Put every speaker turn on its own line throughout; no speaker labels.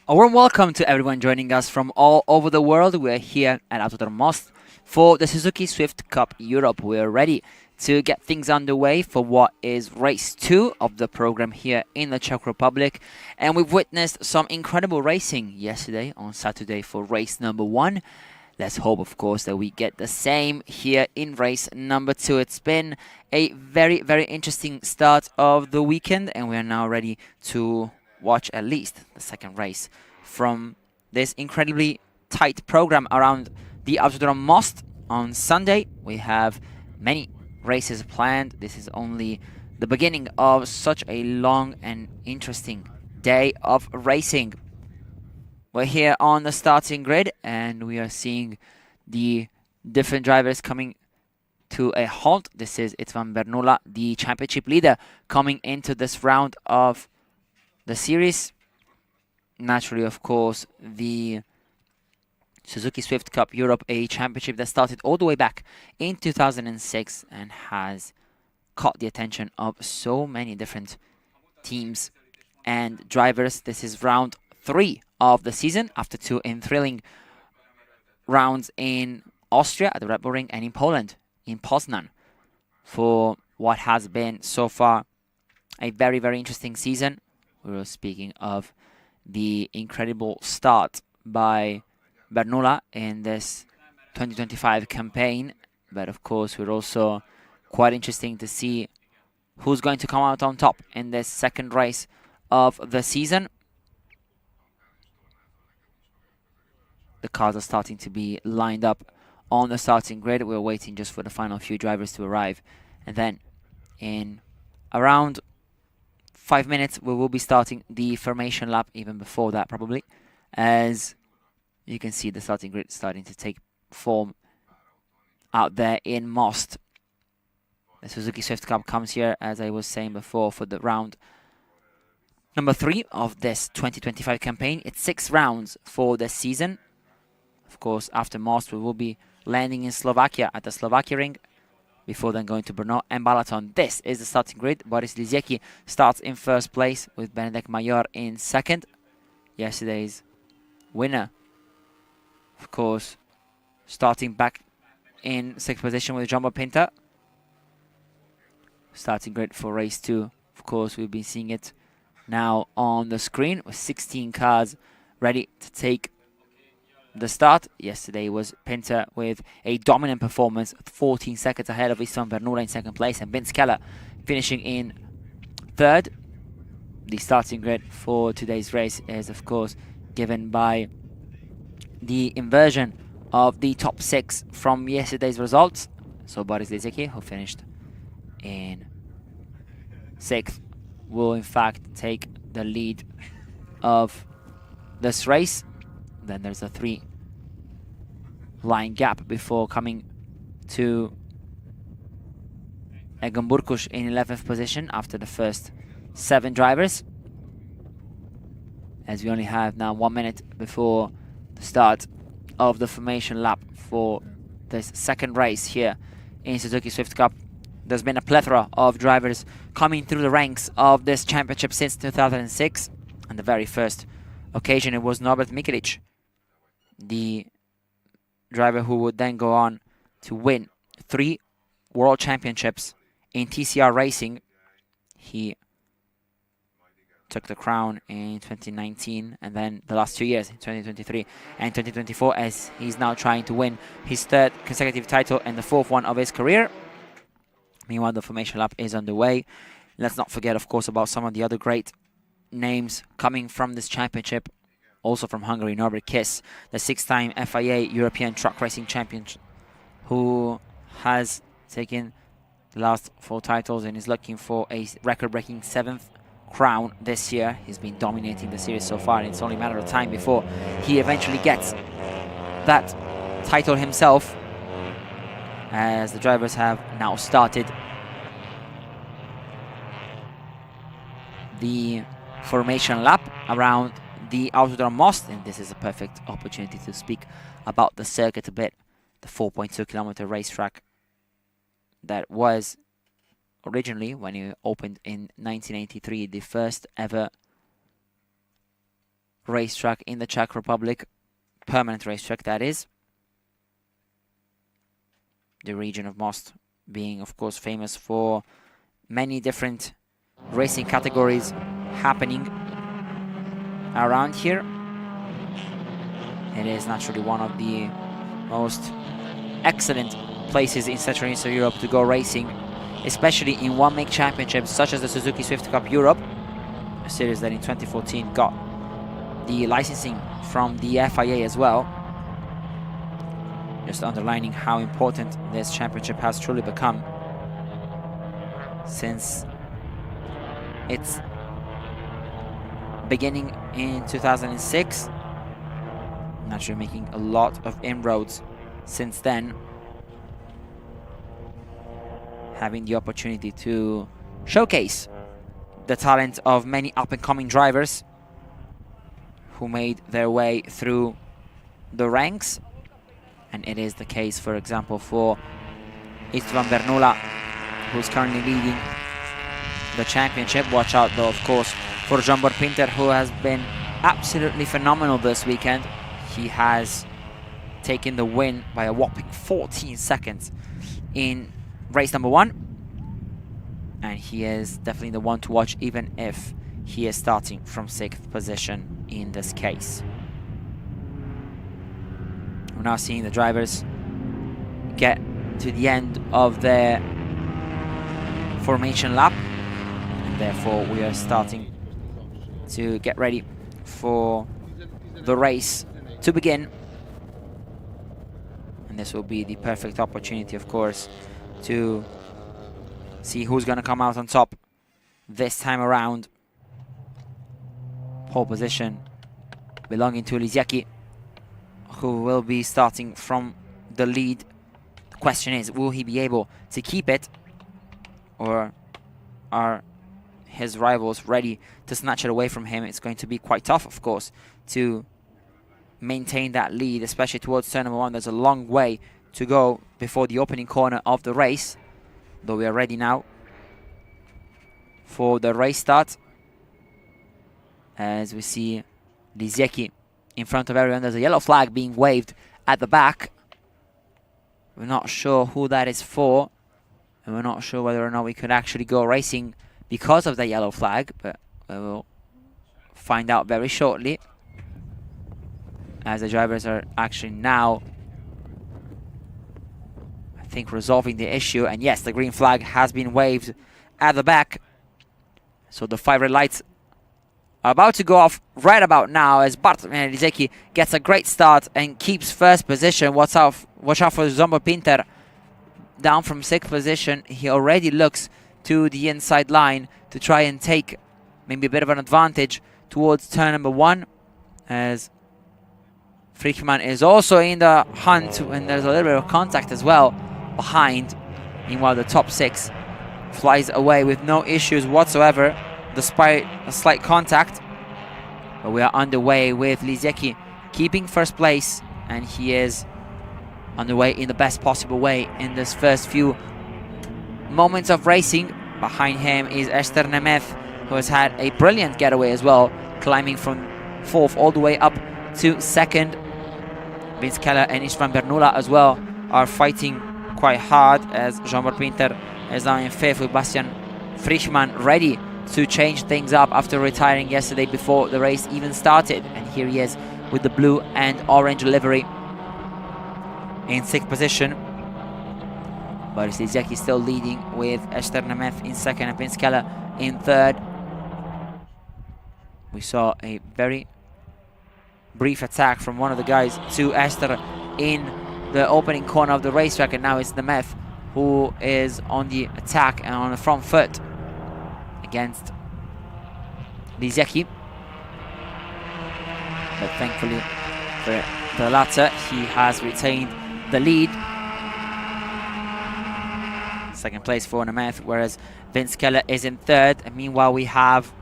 A warm welcome to everyone joining us from all over the world. We're here at Autodrom for the Suzuki Swift Cup Europe. We're ready to get things underway for what is race 2 of the program here in the Czech Republic. And we've witnessed some incredible racing yesterday on Saturday for race number 1. Let's hope, of course, that we get the same here in race number 2. It's been a very, very interesting start of the weekend, and we are now ready to watch at least the second race from this incredibly tight program around the Autodrom Most. On Sunday, we have many races planned. This is only the beginning of such a long and interesting day of racing. We're here on the starting grid, and we are seeing the different drivers coming to a halt. This is Istvan Bernula, the championship leader, coming into this round of the series. Naturally, of course, the Suzuki Swift Cup Europe, a championship that started all the way back in 2006 and has caught the attention of so many different teams and drivers. This is round 3 of the season after 2 thrilling rounds in Austria at the Red Bull Ring and in Poland, in Poznan, for what has been so far a very, very interesting season. We were speaking of the incredible start by Bernula in this 2025 campaign, but of course we're also quite interesting to see who's going to come out on top in this second race of the season. The cars are starting to be lined up on the starting grid. We're waiting just for the final few drivers to arrive, and then in around 5 minutes we will be starting the formation lap, even before that probably, as you can see the starting grid starting to take form out there in Most. The Suzuki Swift Cup comes here, as I was saying before, for the round number 3 of this 2025 campaign. It's 6 rounds for the season. Of course, after Most we will be landing in Slovakia at the Slovakia Ring, before then going to Brno and Balaton. This is the starting grid. Boris Liziecki starts in first place with Benedek Major in second. Yesterday's winner, of course, starting back in 6th position with Jumbo Pinter. Starting grid for race 2. Of course, we've been seeing it now on the screen with 16 cars ready to take the start. Yesterday was Pinter with a dominant performance, 14 seconds ahead of Istvan Bernula in second place, and Vince Keller finishing in third. The starting grid for today's race is, of course, given by the inversion of the top 6 from yesterday's results. So Boris Liziecki, who finished in 6th, will in fact take the lead of this race. Then there's a 3-line gap before coming to Egon Burkush in 11th position after the first 7 drivers, as we only have now 1 minute before the start of the formation lap for this second race here in Suzuki Swift Cup. There's been a plethora of drivers coming through the ranks of this championship since 2006, and the very first occasion it was Norbert Mikelic, the driver who would then go on to win 3 world championships in TCR racing. He took the crown in 2019, and then the last 2 years, in 2023 and 2024, as he's now trying to win his 3rd consecutive title and the 4th one of his career. Meanwhile, the formation lap is underway. Let's not forget, of course, about some of the other great names coming from this championship. Also from Hungary, Norbert Kiss, the 6-time FIA European Truck Racing Champion, who has taken the last 4 titles and is looking for a record-breaking 7th crown this year. He's been dominating the series so far, and it's only a matter of time before he eventually gets that title himself, as the drivers have now started the formation lap around the Autodrom Most, and this is a perfect opportunity to speak about the circuit a bit. The 4.2-kilometer racetrack that was originally, when it opened in 1983, the first ever racetrack in the Czech Republic, permanent racetrack that is. The region of Most being, of course, famous for many different racing categories happening around here. It is naturally one of the most excellent places in Central and Eastern Europe to go racing, especially in one-make championships such as the Suzuki Swift Cup Europe, a series that in 2014 got the licensing from the FIA as well. Just underlining how important this championship has truly become since its beginning in 2006. Naturally making a lot of inroads since then, having the opportunity to showcase the talent of many up-and-coming drivers who made their way through the ranks. And it is the case, for example, for Istvan Bernula, who's currently leading the championship. Watch out, though, of course, for Zsombor Pinter, who has been absolutely phenomenal this weekend. He has taken the win by a whopping 14 seconds in race number 1. And he is definitely the one to watch, even if he is starting from 6th position in this case. We're now seeing the drivers get to the end of their formation lap, and therefore we are starting to get ready for the race to begin. And this will be the perfect opportunity, of course, to see who's going to come out on top this time around. Pole position belonging to Lisiecki, who will be starting from the lead. The question is, will he be able to keep it, or are his rivals ready to snatch it away from him? It's going to be quite tough, of course, to maintain that lead, especially towards turn number 1. There's a long way to go before the opening corner of the race, though we are ready now for the race start. As we see Lisiecki in front of everyone. There's a yellow flag being waved at the back. We're not sure who that is for, and we're not sure whether or not we could actually go racing because of the yellow flag, but we will find out very shortly, as the drivers are actually now, I think, resolving the issue. And yes, the green flag has been waved at the back, so the 5 red lights are about to go off right about now, as Bartlomiej Lisiecki gets a great start and keeps first position. Watch out for Zsombor Pinter down from 6th position. He already looks to the inside line to try and take maybe a bit of an advantage towards turn number 1, as Frischmann is also in the hunt, and there's a little bit of contact as well behind. Meanwhile, the top 6 flies away with no issues whatsoever, despite a slight contact. But we are underway with Lisiecki keeping first place, and he is underway in the best possible way in this first few moments of racing. Behind him is Ester Nemeth, who has had a brilliant getaway as well, climbing from 4th all the way up to 2nd. Vince Keller and Istvan Bernula as well are fighting quite hard, as Zsombor Pinter is now in 5th with Bastian Frischmann ready to change things up after retiring yesterday before the race even started. And here he is with the blue and orange livery in 6th position. Boris Lisiecki still leading with Ester Nemeth in 2nd and Vince Keller in 3rd. We saw a very brief attack from one of the guys to Ester in the opening corner of the racetrack, and now it's Nemeth who is on the attack and on the front foot against Lisiecki. But thankfully for the latter, he has retained the lead. 2nd place for Nemeth, whereas Vince Keller is in 3rd. And meanwhile, we have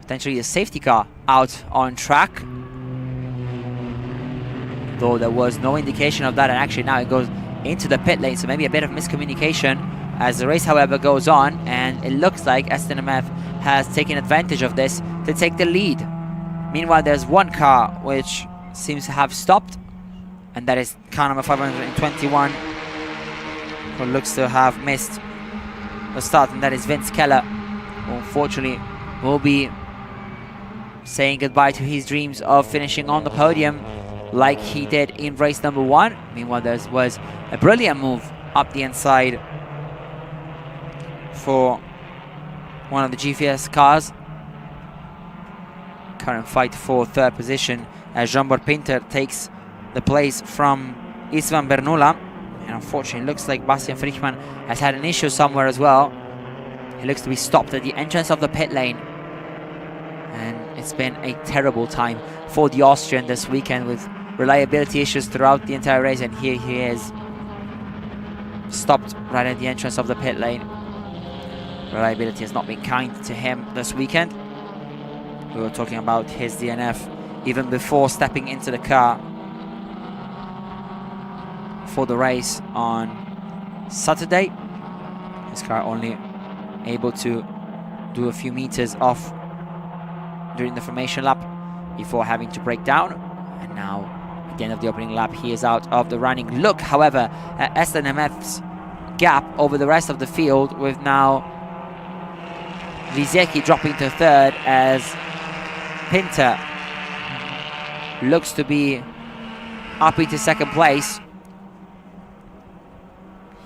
potentially a safety car out on track, though there was no indication of that, and actually now it goes into the pit lane, so maybe a bit of miscommunication as the race, however, goes on, and it looks like SNMF has taken advantage of this to take the lead. Meanwhile, there's one car which seems to have stopped, and that is car number 521, who looks to have missed the start, and that is Vince Keller, who unfortunately will be saying goodbye to his dreams of finishing on the podium like he did in race number 1. Meanwhile, there was a brilliant move up the inside for one of the GVS cars. Current fight for third position as Jean-Bart Pinter takes the place from Istvan Bernula. And unfortunately, it looks like Bastian Frischmann has had an issue somewhere as well. He looks to be stopped at the entrance of the pit lane. And it's been a terrible time for the Austrian this weekend with reliability issues throughout the entire race. And here he is, stopped right at the entrance of the pit lane. Reliability has not been kind to him this weekend. We were talking about his DNF even before stepping into the car for the race on Saturday. His car only able to do a few meters off during the formation lap before having to break down. And now, at the end of the opening lap, he is out of the running. Look, however, at SNMF's gap over the rest of the field, with now Lisiecki dropping to third as Pinter looks to be up into second place.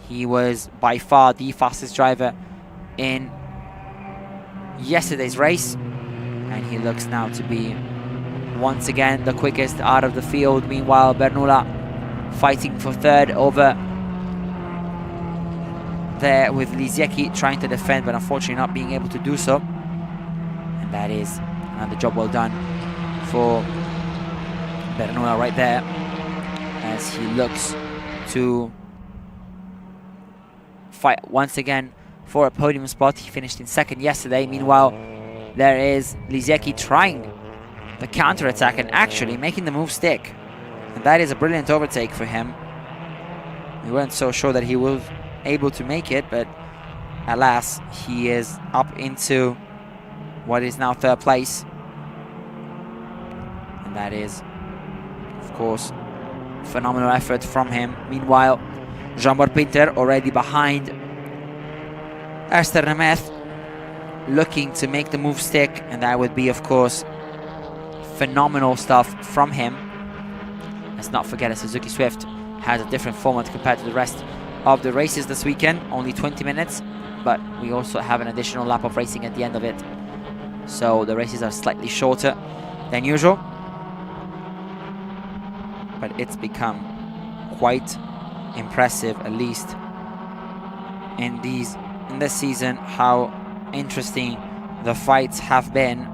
He was by far the fastest driver in yesterday's race, and he looks now to be once again the quickest out of the field. Meanwhile, Bernula fighting for third over there with Lisiecki trying to defend, but unfortunately not being able to do so. And that is another job well done for Bernula right there, as he looks to fight once again for a podium spot. He finished in second yesterday. Meanwhile, there is Lisiecki trying the counter-attack and actually making the move stick. And that is a brilliant overtake for him. We weren't so sure that he was able to make it, but alas, he is up into what is now third place. And that is, of course, phenomenal effort from him. Meanwhile, Jean-Bart Pinter already behind Esther Nemeth, looking to make the move stick, and that would be, of course, phenomenal stuff from him. Let's not forget that Suzuki Swift has a different format compared to the rest of the races this weekend, only 20 minutes, but we also have an additional lap of racing at the end of it, so the races are slightly shorter than usual. But it's become quite impressive, at least in this season, how interesting the fights have been.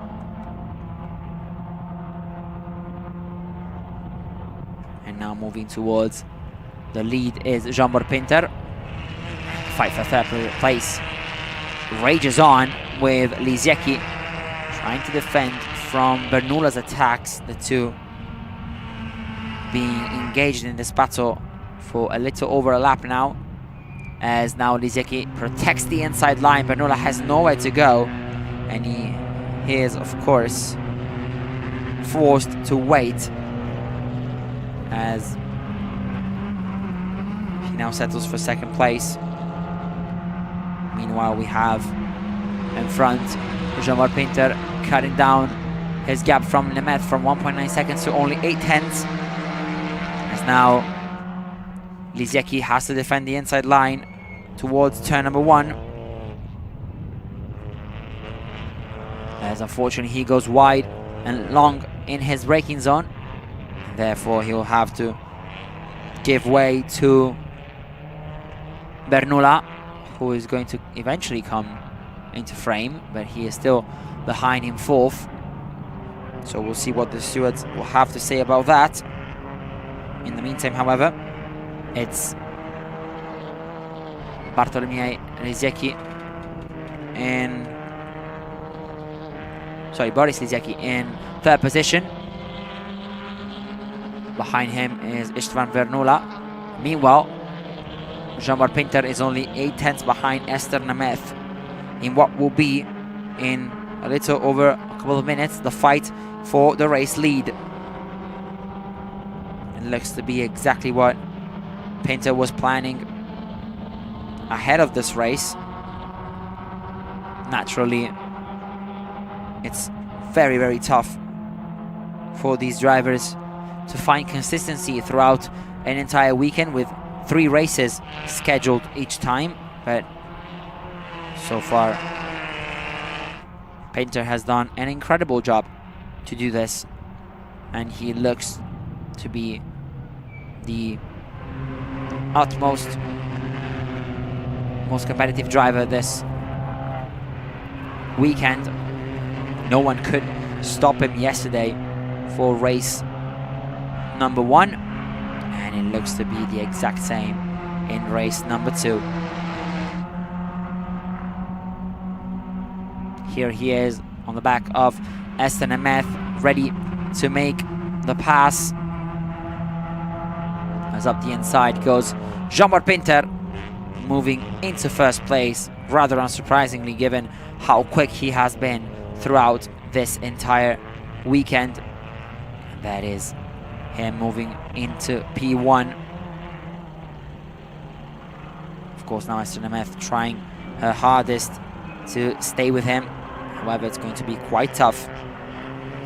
And now moving towards the lead is Jean-Bart Pinter. Fight for third place rages on with Lisiecki trying to defend from Bernula's attacks, the two being engaged in this battle for a little over a lap now, as now Lisiecki protects the inside line. Bernula has nowhere to go, and he is, of course, forced to wait as he now settles for second place. Meanwhile, we have in front Jean-Bart Pinter cutting down his gap from Nemeth from 1.9 seconds to only 0.8. As now Lisiecki has to defend the inside line towards turn number 1. As unfortunately he goes wide and long in his braking zone. Therefore he will have to give way to Bernula, who is going to eventually come into frame, but he is still behind him fourth. So we'll see what the stewards will have to say about that. In the meantime, however, it's Bartolomei Lisiecki in... Boris Lisiecki in third position. Behind him is Istvan Bernula. Meanwhile, Jean-Marc Pinter is only 8 tenths behind Esther Nemeth in what will be, in a little over a couple of minutes, the fight for the race lead. It looks to be exactly what Pinter was planning ahead of this race. Naturally, it's very, very tough for these drivers to find consistency throughout an entire weekend with 3 races scheduled each time, but so far Pinter has done an incredible job to do this, and he looks to be the most competitive driver this weekend. No one could stop him yesterday for race number 1, and it looks to be the exact same in race number 2. Here he is on the back of Esther Nemeth, ready to make the pass. As up the inside goes Jean-Marc Pinter, moving into first place, rather unsurprisingly given how quick he has been throughout this entire weekend. And that is him moving into P1. Of course, now Esther Nemeth trying her hardest to stay with him. However, it's going to be quite tough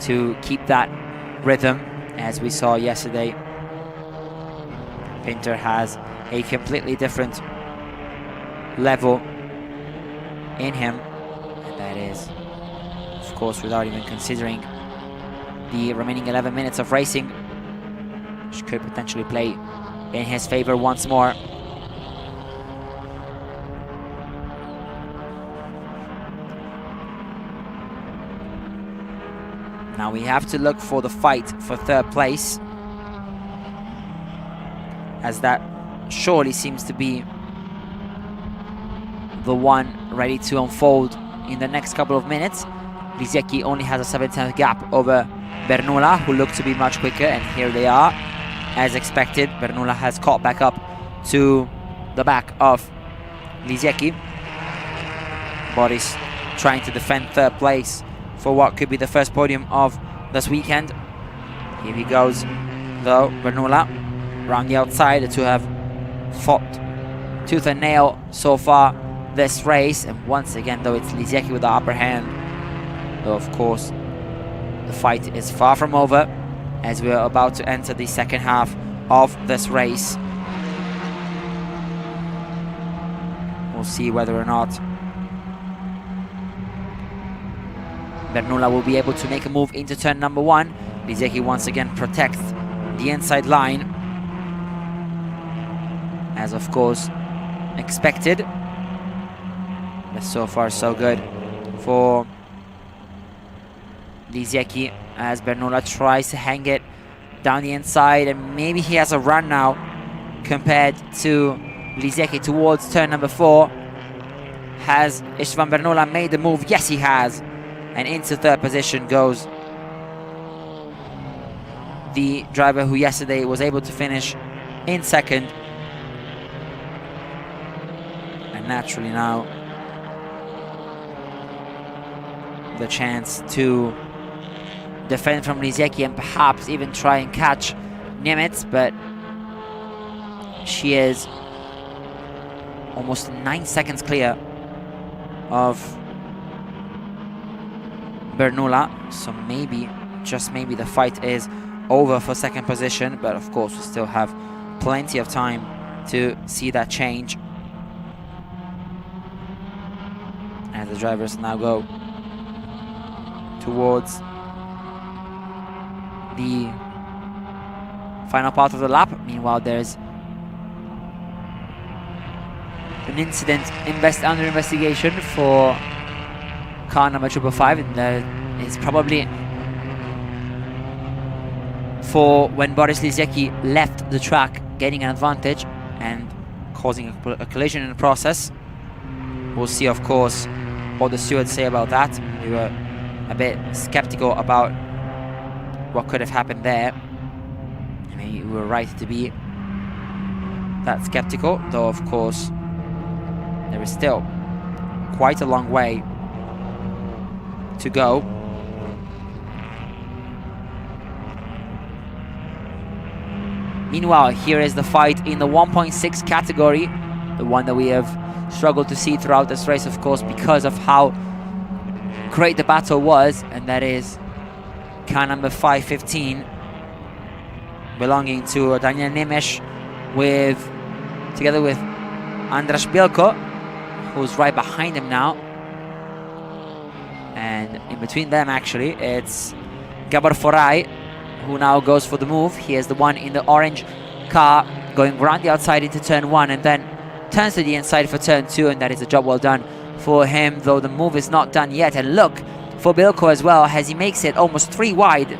to keep that rhythm, as we saw yesterday. Pinter has a completely different level in him, and that is, of course, without even considering the remaining 11 minutes of racing, which could potentially play in his favor once more. Now we have to look for the fight for third place, as that surely seems to be the one ready to unfold in the next couple of minutes. Lisiecki only has a 7-tenth gap over Bernoula, who looked to be much quicker, and here they are. As expected, Bernoula has caught back up to the back of Lisiecki. Boris trying to defend third place for what could be the first podium of this weekend. Here he goes, though, Bernoula around the outside. The two have fought tooth and nail so far this race, and once again, though, it's Lisiecki with the upper hand. Though, of course, the fight is far from over, as we are about to enter the second half of this race. We'll see whether or not Bernoula will be able to make a move into turn number 1. Lisiecki once again protects the inside line, as of course expected. But so far so good for Lisiecki, as Bernoula tries to hang it down the inside, and maybe he has a run now compared to Lisiecki towards turn number 4. Has Istvan Bernoula made the move? Yes, he has. And into third position goes the driver who yesterday was able to finish in second. And naturally now the chance to defend from Lisiecki and perhaps even try and catch Nimitz, but she is almost 9 seconds clear of Bernoula, so maybe, just maybe, the fight is over for second position, but of course we still have plenty of time to see that change. As the drivers now go towards the final part of the lap. Meanwhile, there's an incident under investigation for car number 555, and that is probably for when Boris Lisiecki left the track, getting an advantage and causing a collision in the process. We'll see, of course, what the stewards say about that. We were a bit skeptical about what could have happened there. I mean, we were right to be that skeptical, though of course there is still quite a long way to go. Meanwhile, here is the fight in the 1.6 category, the one that we have struggled to see throughout this race, of course, because of how great the battle was, and that is car number 515, belonging to Daniel Nemes, together with Andras Bielko, who's right behind him now. And in between them, actually, it's Gabor Foray, who now goes for the move. He is the one in the orange car going around the outside into turn 1 and then turns to the inside for turn 2, and that is a job well done for him, though the move is not done yet. And look for Bielko as well, as he makes it almost 3 wide.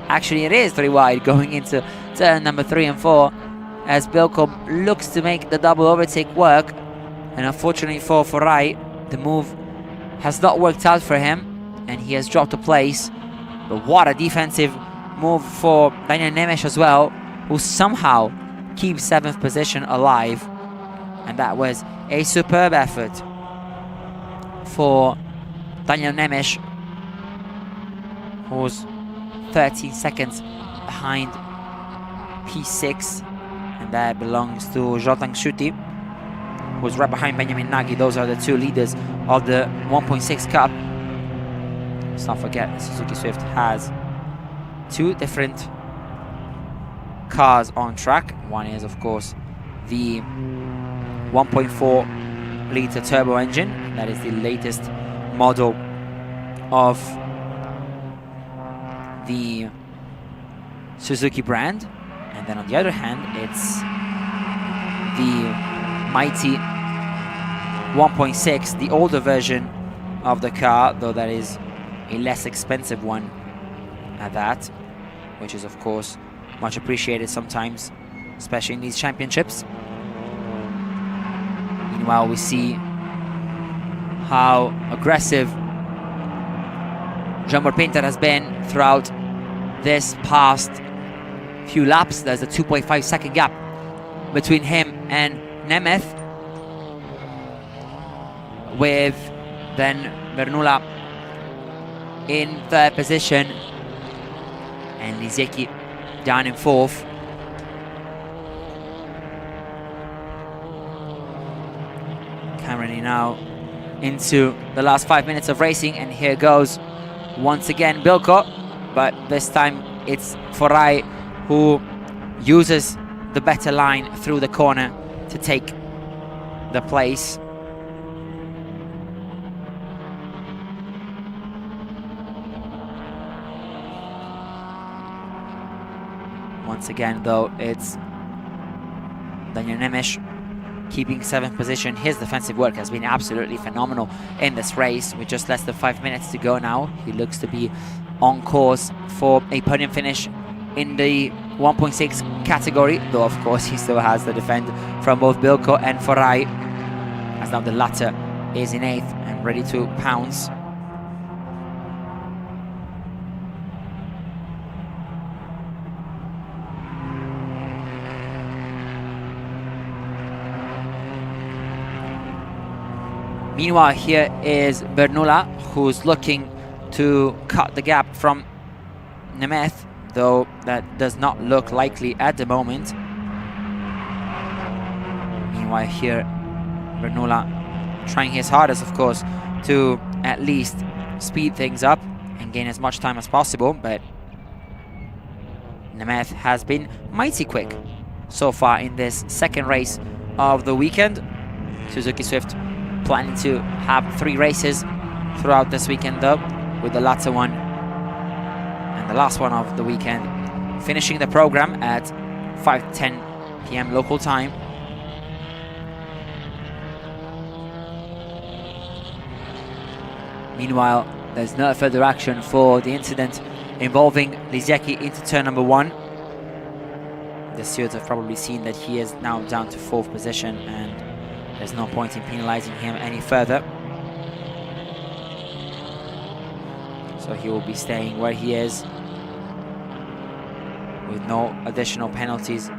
Actually, it is 3 wide going into turn number 3 and 4, as Bielko looks to make the double overtake work. And unfortunately for Foray, the move has not worked out for him, and he has dropped a place. But what a defensive move for Daniel Nemes as well, who somehow keeps 7th position alive. And that was a superb effort for Daniel Nemes, who's 13 seconds behind P6, and that belongs to Zoltan Schuti, who's right behind Benjamin Nagy. Those are the 2 leaders of the 1.6 Cup. Let's not forget, Suzuki Swift has 2 different cars on track. One is, of course, the 1.4 litre turbo engine. That is the latest model of the Suzuki brand. And then on the other hand, it's the mighty 1.6, the older version of the car, though that is a less expensive one at that, which is of course much appreciated sometimes, especially in these championships. Meanwhile, we see how aggressive Jean Pinter has been throughout this past few laps. There's a 2.5 second gap between him and Nemeth, with then Bernula in 3rd position and Lisiecki down in 4th. Currently now into the last 5 minutes of racing, and here goes once again Bielko, but this time it's Foray who uses the better line through the corner to take the place. Once again, though, it's Daniel Nemes keeping 7th position. His defensive work has been absolutely phenomenal in this race. With just less than 5 minutes to go now, he looks to be on course for a podium finish in the 1.6 category, though of course he still has the defend from both Bielko and Foray, as now the latter is in 8th and ready to pounce. Meanwhile, here is Bernula, who's looking to cut the gap from Nemeth, though that does not look likely at the moment. Meanwhile, here Bernula trying his hardest, of course, to at least speed things up and gain as much time as possible, but Nemeth has been mighty quick so far in this 2nd race of the weekend. Suzuki Swift planning to have 3 races throughout this weekend, though, with the latter one and the last one of the weekend finishing the program at 5:10 p.m. local time. Meanwhile, there's no further action for the incident involving Lisiecki into turn number 1. The stewards have probably seen that he is now down to 4th position, and there's no point in penalizing him any further. So he will be staying where he is with no additional penalties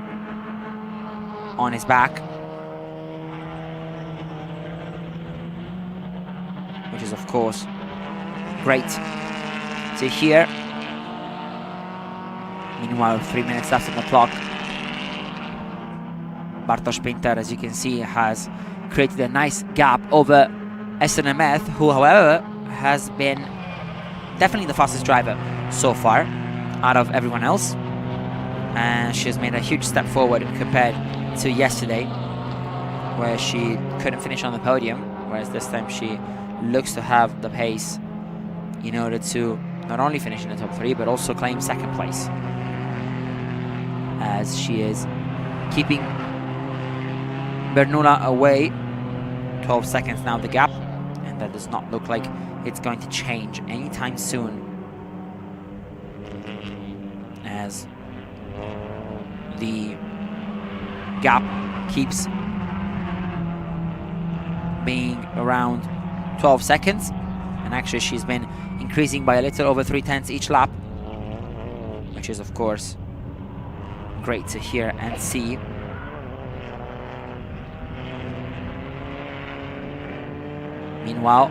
on his back, which is of course great to hear. Meanwhile, 3 minutes left on the clock. Bartosz Pinter, as you can see, has created a nice gap over SNMF, who, however, has been definitely the fastest driver so far out of everyone else. And she has made a huge step forward compared to yesterday, where she couldn't finish on the podium, whereas this time she looks to have the pace in order to not only finish in the top 3, but also claim second place, as she is keeping Bernula away. 12 seconds now the gap, and that does not look like it's going to change anytime soon, as the gap keeps being around 12 seconds, and actually she's been increasing by a little over 3/10 each lap, which is of course great to hear and see. Meanwhile,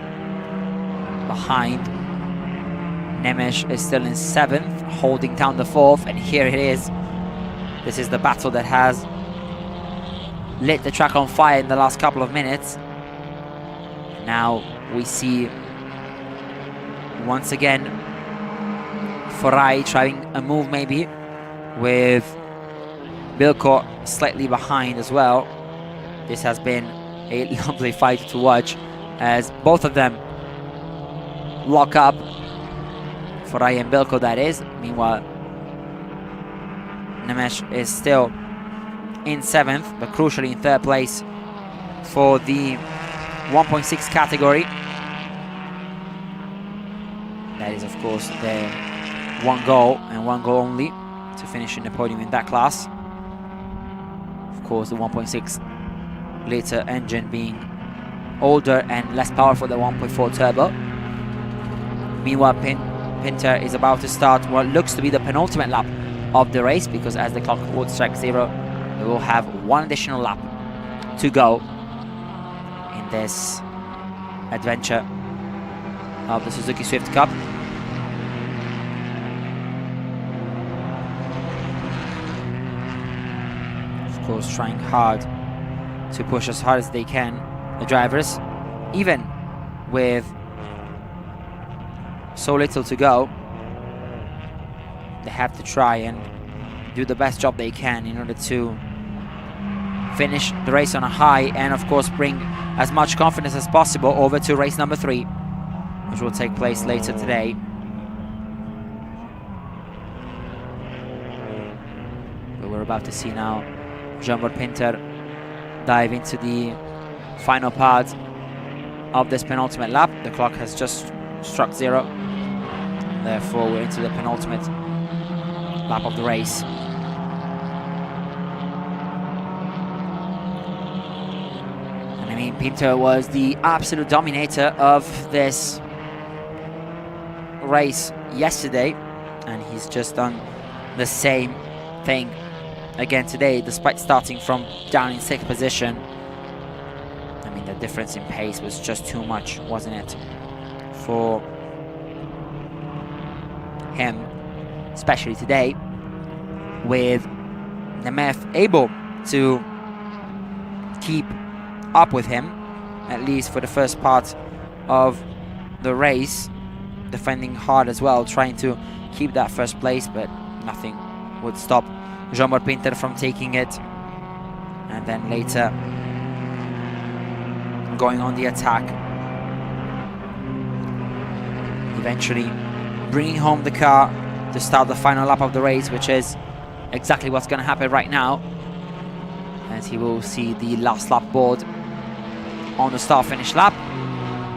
behind, Nemes is still in 7th, holding down the 4th, and here it is. This is the battle that has lit the track on fire in the last couple of minutes. Now we see once again Foray trying a move maybe, with Bilko slightly behind as well. This has been a lovely fight to watch, as both of them lock up. Foray and Bilko, that is. Meanwhile, Nemes is still in 7th, but crucially in 3rd place for the 1.6 category. That is, of course, their one goal and one goal only, to finish in the podium in that class. Of course, the 1.6 liter engine being older and less powerful than 1.4 turbo. Meanwhile, Pinter is about to start what looks to be the penultimate lap of the race, because as the clock would strike 0, we will have one additional lap to go in this adventure of the Suzuki Swift Cup. Of course, trying hard to push as hard as they can, the drivers, even with so little to go. They have to try and do the best job they can in order to finish the race on a high, and of course bring as much confidence as possible over to race number 3, which will take place later today. But we're about to see now Jean-Bart Pinter dive into the final part of this penultimate lap. The clock has just struck 0. Therefore, we're into the penultimate lap of the race. And I mean, Pinter was the absolute dominator of this race yesterday, and he's just done the same thing again today, despite starting from down in 6th position. I mean, the difference in pace was just too much, wasn't it, for him, especially today, with Nemeth able to keep up with him, at least for the first part of the race, defending hard as well, trying to keep that first place, but nothing would stop Jean-Bart Pinter from taking it, and then later going on the attack, eventually bringing home the car to start the final lap of the race, which is exactly what's going to happen right now, as he will see the last lap board on the start-finish lap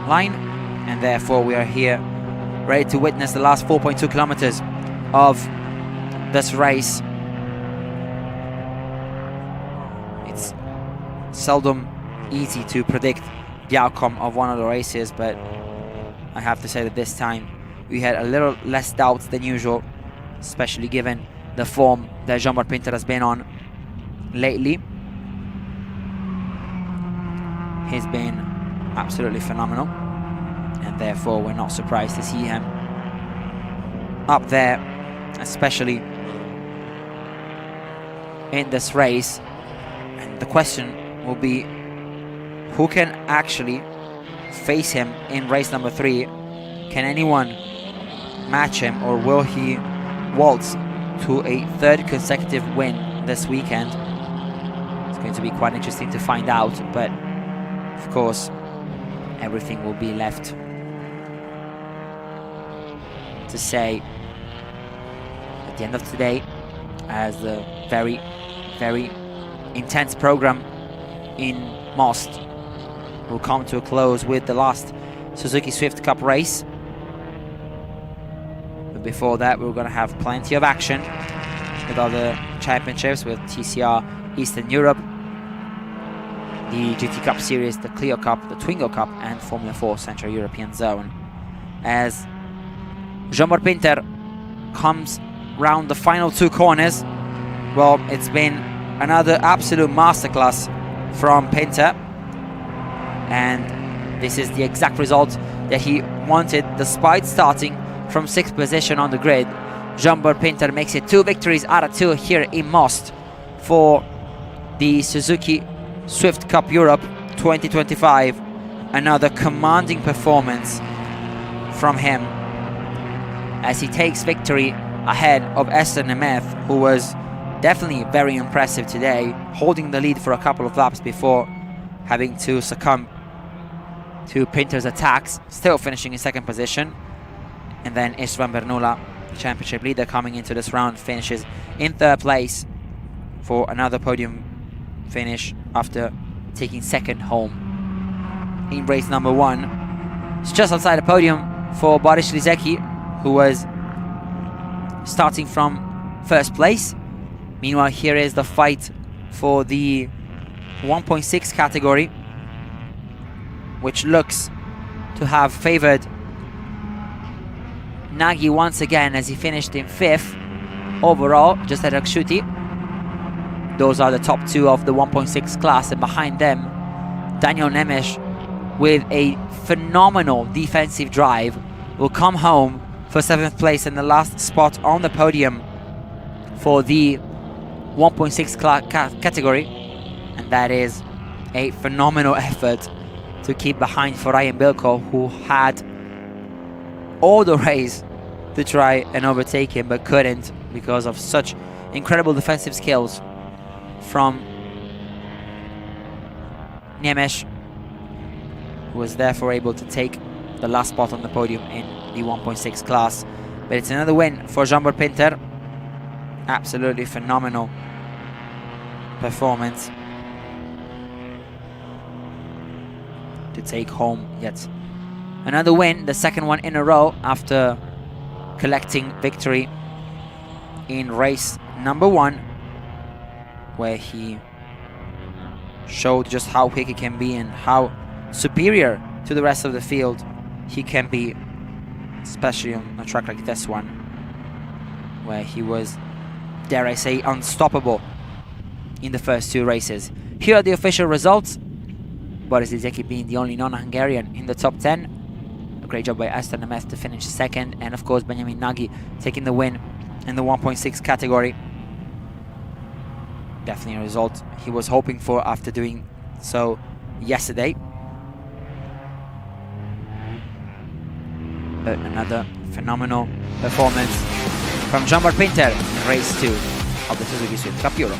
line, and therefore we are here ready to witness the last 4.2 kilometers of this race. It's seldom easy to predict the outcome of one of the races, but I have to say that this time we had a little less doubts than usual, especially given the form that Jean-Bart Pinter has been on lately. He's been absolutely phenomenal, and therefore we're not surprised to see him up there, especially in this race. And the question will be, who can actually face him in race number 3? Can anyone match him, or will he waltz to a 3rd consecutive win this weekend? It's going to be quite interesting to find out, but of course everything will be left to say at the end of today, as the very, very intense program in Most will come to a close with the last Suzuki Swift Cup race. But before that, we're going to have plenty of action with other championships, with TCR Eastern Europe, the GT Cup Series, the Clio Cup, the Twingo Cup, and Formula 4 Central European Zone. As Jean-Bart Pinter comes round the final 2 corners, well, it's been another absolute masterclass from Pinter, and this is the exact result that he wanted, despite starting from 6th position on the grid. Jean-Bart Pinter makes it 2 victories out of 2 here in Most for the Suzuki Swift Cup Europe 2025. Another commanding performance from him as he takes victory ahead of Esther Nemeth, who was definitely very impressive today, holding the lead for a couple of laps before having to succumb to Pinter's attacks, still finishing in 2nd position. And then Istvan Bernula, championship leader, coming into this round, finishes in 3rd place for another podium finish after taking 2nd home in race number 1. It's just outside the podium for Boris Lizecki, who was starting from 1st place. Meanwhile, here is the fight for the 1.6 category, which looks to have favored Nagy once again, as he finished in 5th overall, just at Akshuti. Those are the top 2 of the 1.6 class, and behind them, Daniel Nemes, with a phenomenal defensive drive, will come home for 7th place and the last spot on the podium for the 1.6 category. And that is a phenomenal effort to keep behind for Ryan Bilko, who had all the race to try and overtake him, but couldn't because of such incredible defensive skills from Nemes, who was therefore able to take the last spot on the podium in the 1.6 class. But it's another win for Jean-Bart Pinter. Absolutely phenomenal performance to take home yet another win, the 2nd one in a row, after collecting victory in race number 1, where he showed just how quick he can be and how superior to the rest of the field he can be, especially on a track like this one, where he was, dare I say, unstoppable in the first 2 races. Here are the official results. Boris Lizecki being the only non-Hungarian in the top 10. A great job by Esther Nemeth to finish 2nd, and of course Benjamin Nagy taking the win in the 1.6 category. Definitely a result he was hoping for after doing so yesterday. But another phenomenal performance from Jean-Bart Pinter in race 2 of the Suzuki Swift Cup Europe.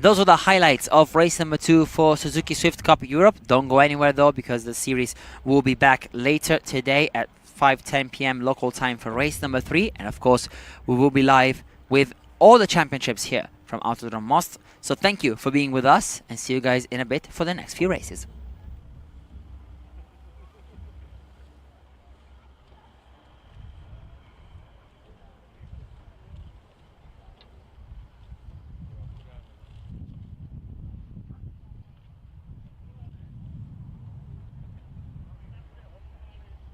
those are the highlights of race number 2 for Suzuki Swift Cup Europe. Don't go anywhere though, because the series will be back later today at 5:10 p.m. local time for race number 3. And of course, we will be live with all the championships here from Autodrom Most. So thank you for being with us, and see you guys in a bit for the next few races.